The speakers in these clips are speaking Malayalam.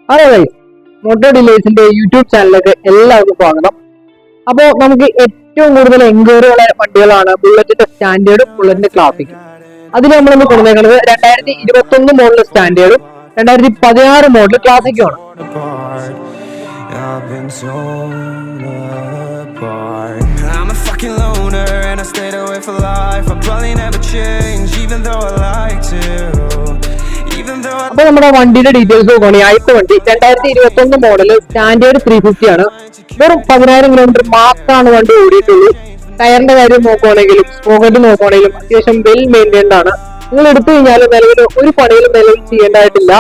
ഹലോ ഗൈസ്, മോട്ടോ ഡീലേഴ്സിന്റെ യൂട്യൂബ് ചാനലിലേക്ക് എല്ലാവർക്കും സ്വാഗതം. അപ്പോൾ നമുക്ക് ഏറ്റവും കൂടുതൽ എൻക്വയറി ഉള്ള വണ്ടികളാണ് ബുള്ളറ്റിന്റെ സ്റ്റാൻഡേർഡും ബുള്ളറ്റിന്റെ ക്ലാസിക്കും. അതിൽ നമ്മളിന്ന് കൊണ്ടുവന്നേക്കുന്നത് 2021 മോഡൽ സ്റ്റാൻഡേർഡും 2016 മോഡൽ ക്ലാസിക്കുമാണ്. അപ്പൊ നമ്മുടെ വണ്ടിയുടെ ഡീറ്റെയിൽസ് നോക്കുകയാണെങ്കിൽ ആദ്യത്തെ വണ്ടി 2021 മോഡൽ സ്റ്റാൻഡേർഡ് 350 ആണ്. വെറും 10,000 കിലോമീറ്റർ മാത്രമാണ് വണ്ടി ഓടിയിട്ടുള്ളൂ. ടയറിന്റെ കാര്യം നോക്കുകയാണെങ്കിലും സ്പോക്കറ്റ് നോക്കുകയാണെങ്കിലും അത്യാവശ്യം വെൽ മെയിൻറ്റൈൻഡ് ആണ്. നിങ്ങൾ എടുത്തു കഴിഞ്ഞാൽ നിലവിൽ ഒരു പണിയിലും നിലവിൽ ചെയ്യേണ്ടതായിട്ടില്ല.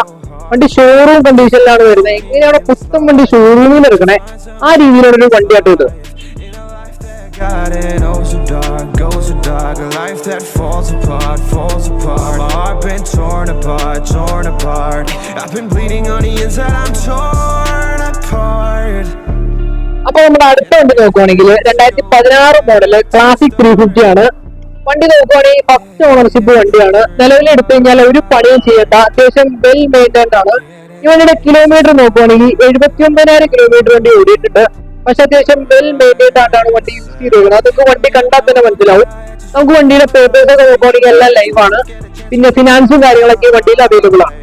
വണ്ടി ഷോറൂം കണ്ടീഷനിലാണ് വരുന്നത്. എങ്ങനെയാണ് പുത്തൻ വണ്ടി ഷോറൂമിൽ നിന്ന് എടുക്കണേ ആ രീതിയിലുള്ള ഒരു വണ്ടിയാട്ടോ ഇത്. goes so dark, a life that falls apart. My heart been torn apart. I've been bleeding on the inside, I'm torn apart. അപ്പൊ നമ്മുടെ അടുത്ത വണ്ടി നോക്കുവാണെങ്കിൽ 2016 മോഡല് ക്ലാസിക് 350 ആണ്. വണ്ടി നോക്കുവാണെങ്കിൽ ഫസ്റ്റ് ഓണർഷിപ്പ് വണ്ടിയാണ്. നിലവിൽ എടുത്തു കഴിഞ്ഞാൽ ഒരു പണിയും ചെയ്യേണ്ട, അത്യാവശ്യം വെൽ മെയിൻറ്റൈൻഡ് ആണ്. ഈ വണ്ടിയുടെ കിലോമീറ്റർ നോക്കുവാണെങ്കിൽ 79,000 കിലോമീറ്റർ വണ്ടി ഓടിയിട്ടുണ്ട്. പക്ഷെ അത്യാവശ്യം വെൽ മെയിൻറ്റൈൻഡ് ആയിട്ടാണ് വണ്ടി യൂസ് ചെയ്തിരിക്കുന്നത്. അതൊക്കെ വണ്ടി കണ്ടാൽ തന്നെ മനസ്സിലാവും. നമുക്ക് വണ്ടിയുടെ പേപ്പേഴ്സ് ഒക്കെ നോക്കുകയാണെങ്കിൽ എല്ലാം ലൈവാണ്. പിന്നെ ഫിനാൻസും കാര്യങ്ങളൊക്കെ വണ്ടിയിൽ അവൈലബിൾ ആണ്.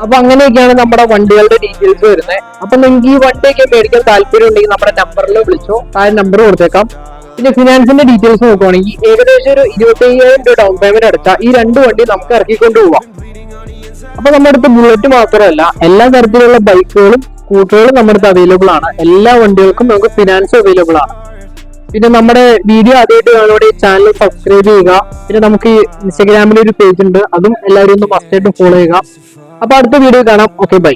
അപ്പൊ അങ്ങനെയൊക്കെയാണ് നമ്മുടെ വണ്ടികളുടെ ഡീറ്റെയിൽസ് വരുന്നത്. അപ്പൊ നിങ്ങൾക്ക് ഈ വണ്ടിയൊക്കെ മേടിക്കാൻ താല്പര്യം ഉണ്ടെങ്കിൽ നമ്മുടെ നമ്പറിൽ വിളിച്ചോ, താഴെ നമ്പർ കൊടുത്തേക്കാം. പിന്നെ ഫിനാൻസിന്റെ ഡീറ്റെയിൽസ് നോക്കുവാണെങ്കിൽ ഏകദേശം ഒരു 25,000 രൂപ ഡൗൺ പേയ്മെന്റ് അടച്ചാൽ ഈ രണ്ട് വണ്ടി നമുക്ക് ഇറക്കിക്കൊണ്ട് പോവാം. അപ്പൊ നമ്മുടെ അടുത്ത് ബുള്ളറ്റ് മാത്രമല്ല, എല്ലാ തരത്തിലുള്ള ബൈക്കുകളും സ്കൂട്ടറുകളും നമ്മുടെ അടുത്ത് അവൈലബിൾ ആണ്. എല്ലാ വണ്ടികൾക്കും നമുക്ക് ഫിനാൻസ് അവൈലബിൾ ആണ്. പിന്നെ നമ്മുടെ വീഡിയോ ആദ്യമായിട്ട് കാണുന്നതോടെ ചാനൽ സബ്സ്ക്രൈബ് ചെയ്യുക. പിന്നെ നമുക്ക് ഇൻസ്റ്റാഗ്രാമിൽ ഒരു പേജ് ഉണ്ട്, അതും എല്ലാവരും ഒന്ന് മസ്റ്റായിട്ട് ഫോളോ ചെയ്യുക. അപ്പൊ അടുത്ത വീഡിയോ കാണാം. Okay, by.